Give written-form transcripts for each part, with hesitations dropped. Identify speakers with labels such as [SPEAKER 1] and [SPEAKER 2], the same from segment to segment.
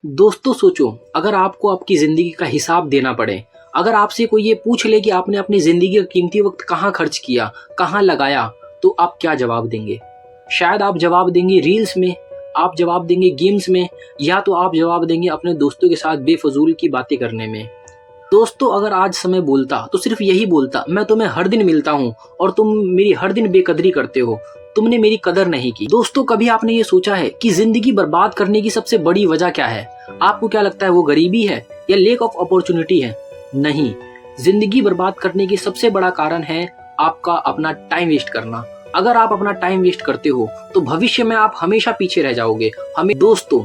[SPEAKER 1] दोस्तों सोचो, अगर आपको आपकी ज़िंदगी का हिसाब देना पड़े, अगर आपसे कोई ये पूछ ले कि आपने अपनी ज़िंदगी का कीमती वक़्त कहाँ खर्च किया, कहाँ लगाया, तो आप क्या जवाब देंगे? शायद आप जवाब देंगे रील्स में, आप जवाब देंगे गेम्स में, या तो आप जवाब देंगे अपने दोस्तों के साथ बेफ़िज़ूल की बातें करने में। दोस्तों अगर आज समय बोलता तो सिर्फ यही बोलता, मैं तुम्हें हर दिन मिलता हूँ और तुम मेरी हर दिन बेकदरी करते हो, तुमने मेरी कदर नहीं की। दोस्तों कभी आपने ये सोचा है कि जिंदगी बर्बाद करने की सबसे बड़ी वजह क्या है? आपको क्या लगता है वो गरीबी है या लेक ऑफ अपॉर्चुनिटी है? नहीं, जिंदगी बर्बाद करने की सबसे बड़ा कारण है आपका अपना टाइम वेस्ट करना। अगर आप अपना टाइम वेस्ट करते हो तो भविष्य में आप हमेशा पीछे रह जाओगे। हमें दोस्तों,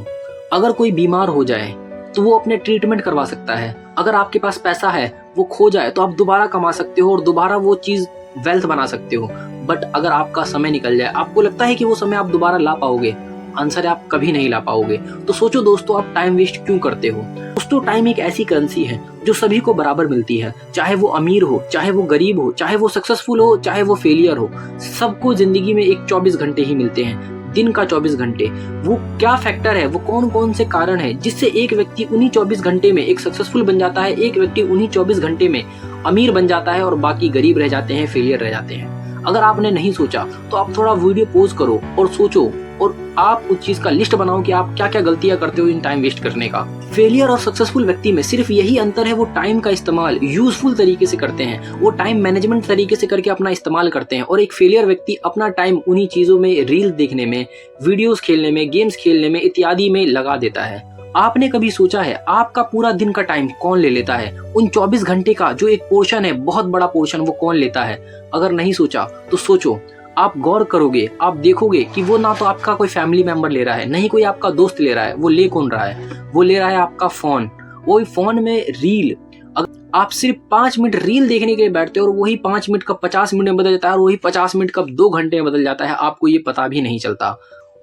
[SPEAKER 1] अगर कोई बीमार हो जाए तो वो अपने ट्रीटमेंट करवा सकता है। अगर आपके पास पैसा है, वो खो जाए तो आप दोबारा कमा सकते हो और दोबारा वो चीज वेल्थ बना सकते हो। बट अगर आपका समय निकल जाए, आपको लगता है कि वो समय आप दोबारा ला पाओगे? आंसर है आप कभी नहीं ला पाओगे। तो सोचो दोस्तों, आप टाइम वेस्ट क्यों करते हो? दोस्तों टाइम एक ऐसी करेंसी है जो सभी को बराबर मिलती है, चाहे वो अमीर हो, चाहे वो गरीब हो, चाहे वो सक्सेसफुल हो, चाहे वो फेलियर हो। सबको जिंदगी में एक 24 घंटे ही मिलते हैं, दिन का 24 घंटे। वो क्या फैक्टर है, वो कौन कौन से कारण है जिससे एक व्यक्ति उन्हीं 24 घंटे में एक सक्सेसफुल बन जाता है, एक व्यक्ति उन्हीं 24 घंटे में अमीर बन जाता है और बाकी गरीब रह जाते हैं, फेलियर रह जाते हैं। अगर आपने नहीं सोचा तो आप थोड़ा वीडियो पॉज करो और सोचो, और आप उस चीज का लिस्ट बनाओ कि आप क्या क्या गलतियां करते हो इन टाइम वेस्ट करने का। फेलियर और सक्सेसफुल व्यक्ति में सिर्फ यही अंतर है, वो टाइम का इस्तेमाल यूजफुल तरीके से करते हैं, वो टाइम मैनेजमेंट तरीके से करके अपना इस्तेमाल करते हैं। और एक फेलियर व्यक्ति अपना टाइम उन्हीं चीजों में, रील देखने में, वीडियोस खेलने में, गेम्स खेलने में इत्यादि में लगा देता है। आपने कभी सोचा है आपका पूरा दिन का टाइम कौन ले लेता है? उन 24 घंटे का जो एक पोर्शन है, बहुत बड़ा पोर्शन, वो कौन लेता है? अगर नहीं सोचा तो सोचो, आप गौर करोगे, आप देखोगे कि वो ना तो आपका कोई फैमिली मेंबर ले रहा है, नहीं कोई आपका दोस्त ले रहा है। वो ले कौन रहा है? वो ले रहा है आपका फोन। वो फोन में रील, अगर आप सिर्फ 5 मिनट रील देखने के लिए बैठते हो और वही 5 मिनट कब 50 मिनट में बदल जाता है और वही 50 मिनट कब 2 घंटे में बदल जाता है, आपको ये पता भी नहीं चलता।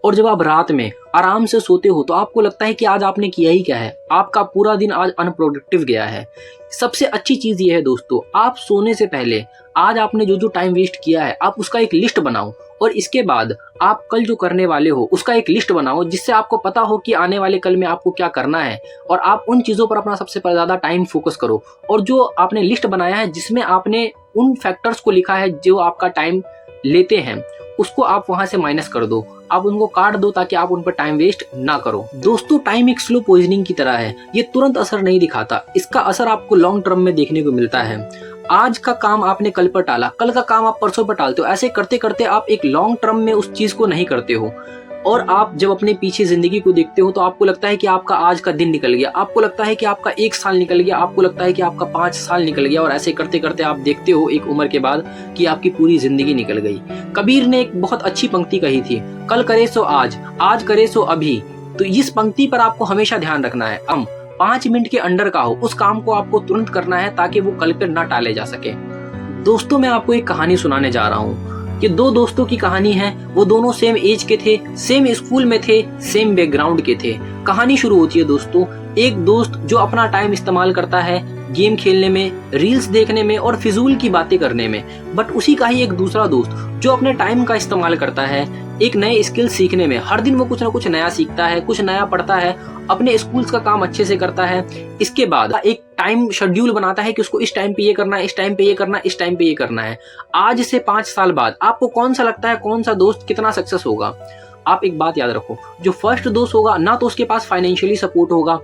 [SPEAKER 1] और जब आप रात में आराम से सोते हो तो आपको लगता है कि आज आपने किया ही क्या है, आपका पूरा दिन आज अनप्रोडक्टिव गया है। सबसे अच्छी चीज ये है दोस्तों, आप सोने से पहले आज आपने जो जो टाइम वेस्ट किया है, आप उसका एक लिस्ट बनाओ, और इसके बाद आप कल जो करने वाले हो उसका एक लिस्ट बनाओ, जिससे आपको पता हो कि आने वाले कल में आपको क्या करना है, और आप उन चीजों पर अपना सबसे ज्यादा टाइम फोकस करो। और जो आपने लिस्ट बनाया है जिसमें आपने उन फैक्टर्स को लिखा है जो आपका टाइम लेते हैं, उसको आप वहां से माइनस कर दो, आप उनको काट दो ताकि आप उन पर टाइम वेस्ट ना करो। दोस्तों टाइम एक स्लो पॉइजनिंग की तरह है, ये तुरंत असर नहीं दिखाता, इसका असर आपको लॉन्ग टर्म में देखने को मिलता है। आज का काम आपने कल पर टाला, कल का काम आप परसों पर टालते हो, ऐसे करते करते आप एक लॉन्ग टर्म में उस चीज को नहीं करते हो। और आप जब अपने पीछे जिंदगी को देखते हो तो आपको लगता है कि आपका आज का दिन निकल गया, आपको लगता है कि आपका 1 साल निकल गया, आपको लगता है कि आपका 5 साल निकल गया, और ऐसे करते करते आप देखते हो एक उम्र के बाद कि आपकी पूरी जिंदगी निकल गई। कबीर ने एक बहुत अच्छी पंक्ति कही थी, कल करे सो आज, आज करे सो अभी। तो इस पंक्ति पर आपको हमेशा ध्यान रखना है। 5 मिनट के अंडर का हो, उस काम को आपको तुरंत करना है ताकि वो कल पर ना टाले जा सके। दोस्तों मैं आपको एक कहानी सुनाने जा रहा हूँ कि 2 दोस्तों की कहानी है। वो दोनों सेम एज के थे, सेम स्कूल में थे, सेम बैकग्राउंड के थे। कहानी शुरू होती है दोस्तों, एक दोस्त जो अपना टाइम इस्तेमाल करता है गेम खेलने में, रील्स देखने में और फिजूल की बातें करने में। बट उसी का ही एक दूसरा दोस्त जो अपने टाइम का इस्तेमाल करता है एक नए स्किल सीखने में। हर दिन वो कुछ ना कुछ नया सीखता है, कुछ नया पढ़ता है, अपने स्कूल्स का काम अच्छे से करता है। इसके बाद एक टाइम शेड्यूल बनाता है कि उसको इस टाइम पे ये करना है, इस टाइम पे ये करना है, इस टाइम पे ये करना है। आज से 5 साल बाद आपको कौन सा लगता है, कौन सा दोस्त कितना सक्सेस होगा? आप एक बात याद रखो, जो फर्स्ट दोस्त होगा ना तो उसके पास फाइनेंशियली सपोर्ट होगा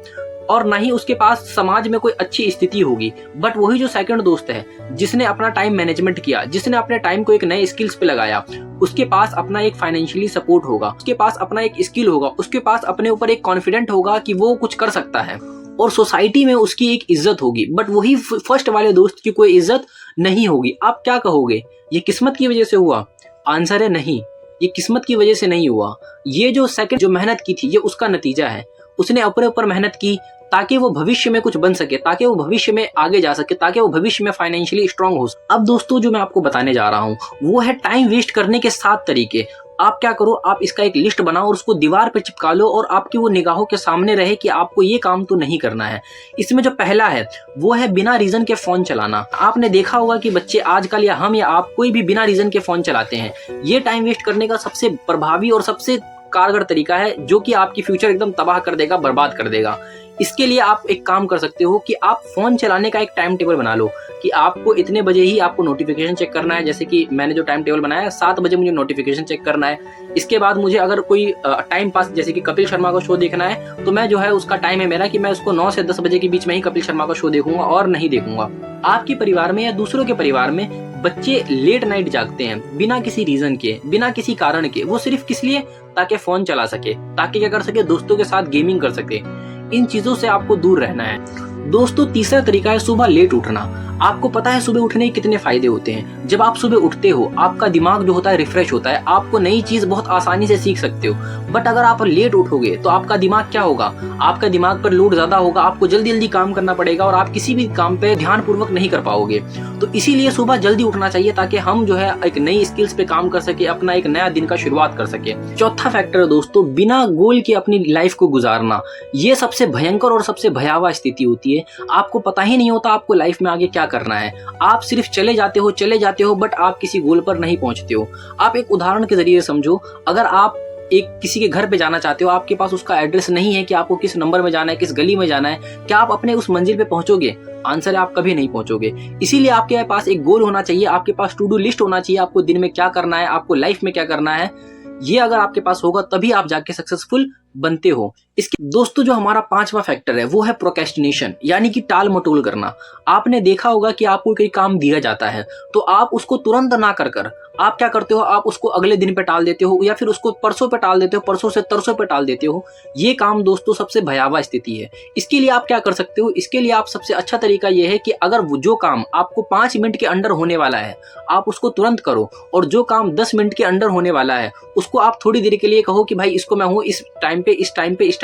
[SPEAKER 1] और ना ही उसके पास समाज में कोई अच्छी स्थिति होगी। बट वही जो सेकंड दोस्त है जिसने अपना टाइम मैनेजमेंट किया, जिसने अपने टाइम को एक नए स्किल्स पे लगाया, उसके पास अपना एक फाइनेंशियली सपोर्ट होगा, उसके पास अपना एक स्किल होगा, उसके पास अपने ऊपर एक कॉन्फिडेंट होगा कि वो कुछ कर सकता है और सोसाइटी में उसकी एक इज्जत होगी। बट वही फर्स्ट वाले दोस्त की कोई इज्जत नहीं होगी। आप क्या कहोगे, ये किस्मत की वजह से हुआ? आंसर है नहीं, ये किस्मत की वजह से नहीं हुआ। ये जो सेकंड जो मेहनत की थी ये उसका नतीजा है। उसने अपने ऊपर मेहनत की ताकि वो भविष्य में कुछ बन सके, ताकि वो भविष्य में आगे जा सके, ताकि वो भविष्य में फाइनेंशियली स्ट्रांग हो सके। अब दोस्तों जो मैं आपको बताने जा रहा हूँ वो है टाइम वेस्ट करने के 7 तरीके। आप क्या करो, आप इसका एक लिस्ट बनाओ और उसको दीवार पे चिपका लो और आपकी वो निगाहों के सामने रहे कि आपको ये काम तो नहीं करना है। इसमें जो पहला है वो है बिना रीजन के फोन चलाना। आपने देखा होगा कि बच्चे आजकल या हम या आप कोई भी बिना रीजन के फोन चलाते हैं। ये टाइम वेस्ट करने का सबसे प्रभावी और सबसे कारगर तरीका है जो कि आपकी फ्यूचर एकदम तबाह कर देगा, बर्बाद कर देगा। इसके लिए आप एक काम कर सकते हो कि आप फोन चलाने का एक टाइम टेबल बना लो कि आपको इतने बजे ही आपको नोटिफिकेशन चेक करना है। जैसे कि मैंने जो टाइम टेबल बनाया है, 7 बजे मुझे नोटिफिकेशन चेक करना है। इसके बाद मुझे अगर कोई टाइम पास जैसे कि कपिल शर्मा का शो देखना है, तो मैं जो है उसका टाइम है मेरा कि मैं उसको 9 से 10 बजे के बीच में ही कपिल शर्मा का शो देखूंगा और नहीं देखूंगा। आपके परिवार में या दूसरों के परिवार में बच्चे लेट नाइट जागते हैं बिना किसी रीजन के, बिना किसी कारण के। वो सिर्फ किस लिए? ताकि फोन चला सके, ताकि क्या कर सके, दोस्तों के साथ गेमिंग कर सके। इन चीजों से आपको दूर रहना है। दोस्तों, तीसरा तरीका है सुबह लेट उठना। आपको पता है सुबह उठने के कितने फायदे होते हैं। जब आप सुबह उठते हो, आपका दिमाग जो होता है रिफ्रेश होता है, आपको नई चीज बहुत आसानी से सीख सकते हो। बट अगर आप लेट उठोगे तो आपका दिमाग क्या होगा? आपका दिमाग पर लोड ज्यादा होगा, आपको जल्दी जल्दी काम करना पड़ेगा और आप किसी भी काम पे ध्यान पूर्वक नहीं कर पाओगे। तो इसीलिए सुबह जल्दी उठना चाहिए ताकि हम जो है एक नई स्किल्स पे काम कर सके, अपना एक नया दिन का शुरुआत कर सके। चौथा फैक्टर है दोस्तों, बिना गोल के अपनी लाइफ को गुजारना। ये सबसे भयंकर और सबसे भयावह स्थिति होती है। आपको पता ही नहीं होता आपको लाइफ में आगे क्या करना है। आप सिर्फ चले जाते हो बट आप किसी गोल पर नहीं पहुंचते हो। आप एक उदाहरण के जरिए समझो, अगर आप एक किसी के घर पे जाना चाहते हो, आपके पास उसका एड्रेस नहीं है कि आपको किस नंबर में जाना है, किस गली में जाना है, क्या आप अपने उस मंजिल पे पहुंचोगे? आंसर है आप कभी नहीं पहुंचोगे। इसीलिए आपके पास एक गोल होना चाहिए, आपके पास टू डू लिस्ट होना चाहिए, आपको दिन में क्या करना है, आपको लाइफ में क्या करना है। ये अगर आपके पास होगा तभी आप जाके सक्सेसफुल बनते हो। इसके दोस्तों जो हमारा पांचवा फैक्टर है वो है प्रोक्रेस्टिनेशन, यानी कि टाल मटोल करना। आपने देखा होगा कि आपको कोई काम दिया जाता है तो आप उसको तुरंत ना कर आप क्या करते हो, आप उसको अगले दिन पे टाल देते हो या फिर उसको परसों पे टाल देते हो, परसों से तरसों पे टाल देते हो। ये काम दोस्तों सबसे भयावह स्थिति है। इसके लिए आप क्या कर सकते हो? इसके लिए आप सबसे अच्छा तरीका ये है कि अगर वो जो काम आपको 5 मिनट के अंदर होने वाला है आप उसको तुरंत करो, और जो काम 10 मिनट के अंदर होने वाला है उसको आप थोड़ी देर के लिए कहो कि भाई इसको मैं हूँ इस टाइम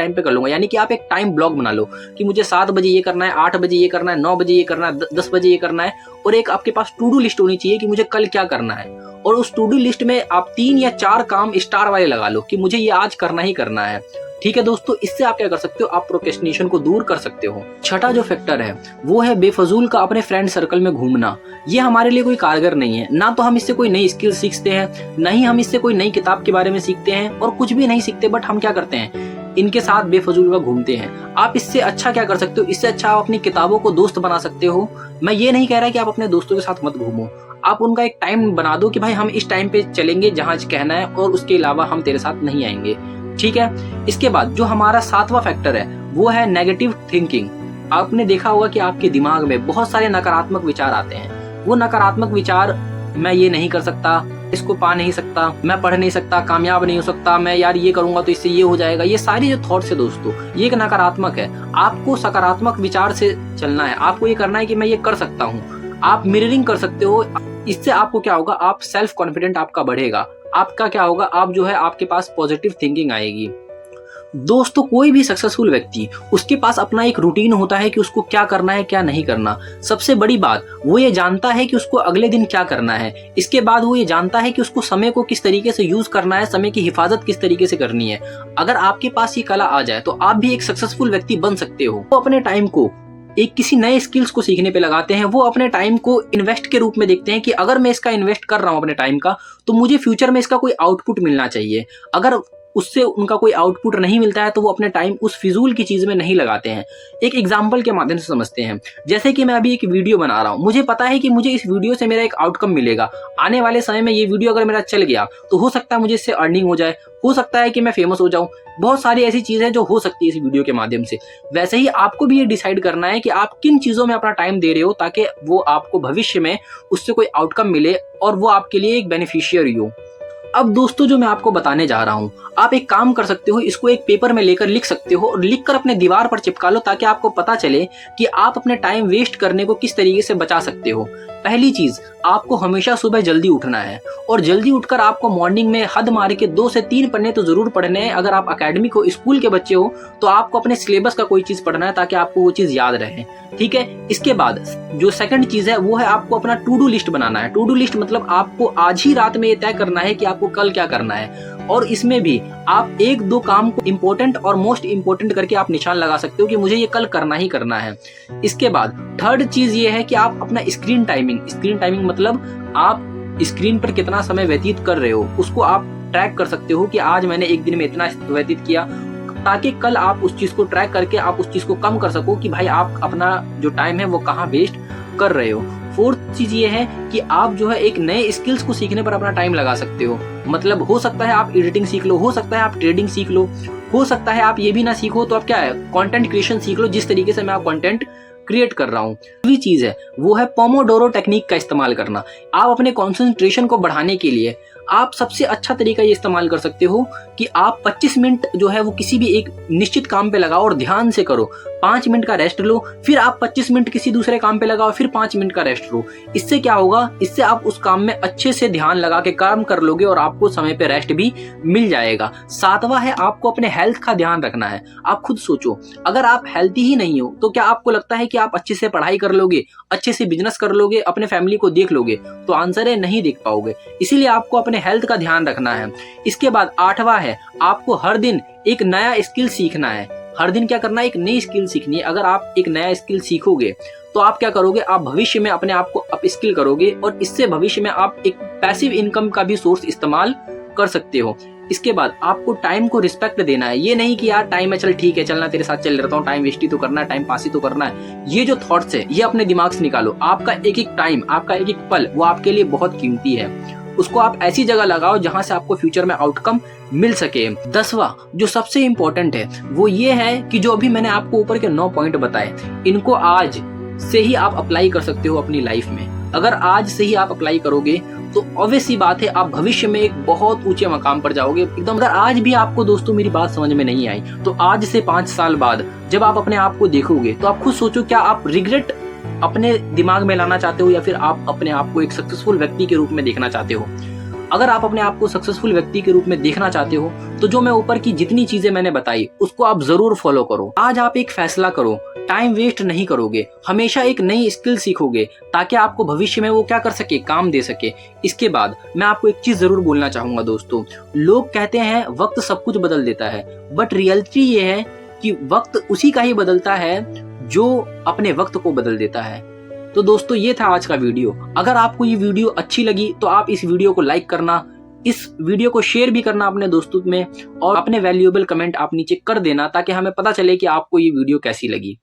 [SPEAKER 1] पे कर लूंगा। यानी कि आप एक टाइम ब्लॉक बना लो कि मुझे 7 बजे ये करना है, 8 बजे ये करना है, 9 बजे ये करना है, 10 बजे ये करना है। और एक आपके पास टू डू लिस्ट होनी चाहिए कि मुझे कल क्या करना है, और उस टू डू लिस्ट में आप 3 या 4 काम स्टार वाले लगा लो कि मुझे ये आज करना ही करना है। ठीक है दोस्तों, इससे आप क्या कर सकते हो, आप प्रोक्रेस्टिनेशन को दूर कर सकते हो। छठा जो फैक्टर है वो है बेफजूल का अपने फ्रेंड सर्कल में घूमना। ये हमारे लिए कोई कारगर नहीं है। ना तो हम इससे कोई नई स्किल सीखते हैं, ना ही हम इससे कोई नई किताब के बारे में सीखते हैं, और कुछ भी नहीं सीखते। बट हम क्या करते हैं, इनके साथ बेफजूल का घूमते हैं। आप इससे अच्छा क्या कर सकते हो, इससे अच्छा आप अपनी किताबों को दोस्त बना सकते हो। मैं ये नहीं कह रहा कि आप अपने दोस्तों के साथ मत घूमो, आप उनका एक टाइम बना दो कि भाई हम इस टाइम पे चलेंगे जहां कहना है, और उसके अलावा हम तेरे साथ नहीं आएंगे। ठीक है। इसके बाद जो हमारा 7वां फैक्टर है वो है नेगेटिव थिंकिंग। आपने देखा होगा कि आपके दिमाग में बहुत सारे नकारात्मक विचार आते हैं। वो नकारात्मक विचार, मैं ये नहीं कर सकता, इसको पा नहीं सकता, मैं पढ़ नहीं सकता, कामयाब नहीं हो सकता, मैं यार ये करूंगा तो इससे ये हो जाएगा, ये सारी जो थॉट्स है दोस्तों ये एक नकारात्मक है। आपको सकारात्मक विचार से चलना है। आपको ये करना है कि मैं ये कर सकता हूँ। आप मिररिंग कर सकते हो। इससे आपको क्या होगा, आप सेल्फ कॉन्फिडेंट आपका बढ़ेगा। आपका क्या होगा, आप जो है आपके पास पॉजिटिव थिंकिंग आएगी। दोस्तों कोई भी सक्सेसफुल व्यक्ति, उसके पास अपना एक रूटीन होता है कि उसको क्या करना है क्या नहीं करना। सबसे बड़ी बात, वो ये जानता है कि उसको अगले दिन क्या करना है। इसके बाद वो ये जानता है कि उसको समय को किस तरीके से यूज करना है, समय की हिफाजत किस तरीके से करनी है। अगर आपके पास ये कला आ जाए तो आप भी एक सक्सेसफुल व्यक्ति बन सकते हो। वो अपने टाइम को एक किसी नए स्किल्स को सीखने पे लगाते हैं। वो अपने टाइम को इन्वेस्ट के रूप में देखते हैं कि अगर मैं इसका इन्वेस्ट कर रहा हूं अपने टाइम का, तो मुझे फ्यूचर में इसका कोई आउटपुट मिलना चाहिए। अगर उससे उनका कोई आउटपुट नहीं मिलता है तो वो अपने टाइम उस फिजूल की चीज में नहीं लगाते हैं। एक एग्जाम्पल के माध्यम से समझते हैं। जैसे कि मैं अभी एक वीडियो बना रहा हूँ, मुझे पता है कि मुझे इस वीडियो से मेरा एक आउटकम मिलेगा। आने वाले समय में ये वीडियो अगर मेरा चल गया तो हो सकता है मुझे इससे अर्निंग हो जाए, हो सकता है कि मैं फेमस हो जाऊं। बहुत सारी ऐसी चीजें जो हो सकती है इस वीडियो के माध्यम से। वैसे ही आपको भी ये डिसाइड करना है कि आप किन चीजों में अपना टाइम दे रहे हो, ताकि वो आपको भविष्य में उससे कोई आउटकम मिले और वो आपके लिए एक बेनिफिशियरी हो। अब दोस्तों जो मैं आपको बताने जा रहा हूं, आप एक काम कर सकते हो, इसको एक पेपर में लेकर लिख सकते हो और लिखकर अपने दीवार पर चिपका लो, ताकि आपको पता चले कि आप अपने टाइम वेस्ट करने को किस तरीके से बचा सकते हो। पहली चीज, आपको हमेशा सुबह जल्दी उठना है, और जल्दी उठकर आपको मॉर्निंग में हद मार के 2 से 3 पन्ने तो जरूर पढ़ने हैं। अगर आप एकेडमिक हो, स्कूल के बच्चे हो, तो आपको अपने सिलेबस का कोई चीज पढ़ना है ताकि आपको वो चीज याद रहे। ठीक है। इसके बाद जो सेकंड चीज है वो है आपको अपना टू डू लिस्ट बनाना है। टू डू लिस्ट मतलब आपको आज ही रात में ये तय करना है कि आपको कल क्या करना है, और इसमें भी आप 1-2 काम को इंपॉर्टेंट और मोस्ट इंपॉर्टेंट करके आप निशान लगा सकते हो कि मुझे ये कल करना ही करना है। इसके बाद थर्ड चीज ये है कि आप अपना स्क्रीन टाइमिंग मतलब आप स्क्रीन पर कितना समय व्यतीत कर रहे हो, उसको आप ट्रैक कर सकते हो कि आज मैंने एक दिन में इतना व्यतीत किया, ताकि कल आप उस चीज को ट्रैक करके आप उस चीज को कम कर सको कि भाई आप अपना जो टाइम है वो कहाँ वेस्ट कर रहे हो। फोर्थ चीज ये है कि आप जो है एक नए स्किल्स को सीखने पर अपना टाइम लगा सकते हो। मतलब हो सकता है आप एडिटिंग सीख लो, हो सकता है आप ट्रेडिंग सीख लो, हो सकता है आप ये भी ना सीखो तो आप क्या है कंटेंट क्रिएशन सीख लो, जिस तरीके से मैं आप कंटेंट क्रिएट कर रहा हूँ। दूसरी चीज है वो है पोमोडोरो टेक्निक का इस्तेमाल करना। आप अपने कंसंट्रेशन को बढ़ाने के लिए आप सबसे अच्छा तरीका ये इस्तेमाल कर सकते हो कि आप 25 मिनट जो है वो किसी भी एक निश्चित काम पे लगाओ और ध्यान से करो। 5 मिनट का रेस्ट लो, फिर आप 25 मिनट किसी दूसरे काम पे लगाओ, फिर 5 मिनट का रेस्ट लो। इससे क्या होगा, इससे आप उस काम में अच्छे से ध्यान लगा के काम कर लोगे और आपको समय पे रेस्ट भी मिल जाएगा। सातवां है आपको अपने हेल्थ का ध्यान रखना है। आप खुद सोचो, अगर आप हेल्थी ही नहीं हो तो क्या आपको लगता है कि आप अच्छे से पढ़ाई कर लोगे, अच्छे से बिजनेस कर लोगे, अपने फैमिली को देख लोगे? तो आंसर है नहीं देख पाओगे। इसीलिए आपको अपने हेल्थ का ध्यान रखना है। इसके बाद 8वां है आपको हर दिन एक नया स्किल सीखना है। हर दिन क्या करना है, एक नई स्किल सीखनी है। अगर आप एक नया स्किल सीखोगे तो आप क्या करोगे, आप भविष्य में अपने आप को अप स्किल करोगे और इससे भविष्य में आप एक पैसिव इनकम का भी सोर्स इस्तेमाल कर सकते हो। इसके बाद आपको टाइम को रिस्पेक्ट देना है। ये नहीं कि यार टाइम है, चल ठीक है, चलना तेरे साथ चल रहता हूँ, टाइम वेस्ट ही तो करना है, टाइम पास ही तो करना है। ये जो थॉट्स है ये अपने दिमाग से निकालो। आपका एक एक टाइम, आपका एक एक पल वो आपके लिए बहुत कीमती है। उसको आप ऐसी जगह लगाओ जहां से आपको फ्यूचर में आउटकम मिल सके। 10वां जो सबसे इंपॉर्टेंट है वो ये है कि जो अभी मैंने आपको ऊपर के 9 पॉइंट बताए, इनको आज से ही आप अप्लाई कर सकते हो अपनी लाइफ में। अगर आज से ही आप अप्लाई करोगे तो ऑब्वियस सी बात है आप भविष्य में एक बहुत ऊंचे मकाम पर जाओगे एकदम। अगर आज भी आपको दोस्तों मेरी बात समझ में नहीं आई तो आज से 5 साल बाद जब आप अपने आप को देखोगे तो आप खुद सोचो, क्या आप रिग्रेट अपने दिमाग में लाना चाहते हो या फिर आप अपने आप को एक सक्सेसफुल व्यक्ति के रूप में देखना चाहते हो? अगर आप अपने आप को सक्सेसफुल व्यक्ति के रूप में देखना चाहते हो तो जो मैं ऊपर की जितनी चीजें मैंने बताई उसको आप जरूर फॉलो करो। आज आप एक फैसला करो, टाइम वेस्ट नहीं करोगे, हमेशा एक नई स्किल सीखोगे ताकि आपको भविष्य में वो क्या कर सके, काम दे सके। इसके बाद मैं आपको एक चीज जरूर बोलना चाहूंगा दोस्तों, लोग कहते हैं वक्त सब कुछ बदल देता है, बट रियलिटी ये है कि वक्त उसी का ही बदलता है जो अपने वक्त को बदल देता है। तो दोस्तों ये था आज का वीडियो। अगर आपको ये वीडियो अच्छी लगी तो आप इस वीडियो को लाइक करना, इस वीडियो को शेयर भी करना अपने दोस्तों में और अपने वैल्यूएबल कमेंट आप नीचे कर देना ताकि हमें पता चले कि आपको ये वीडियो कैसी लगी।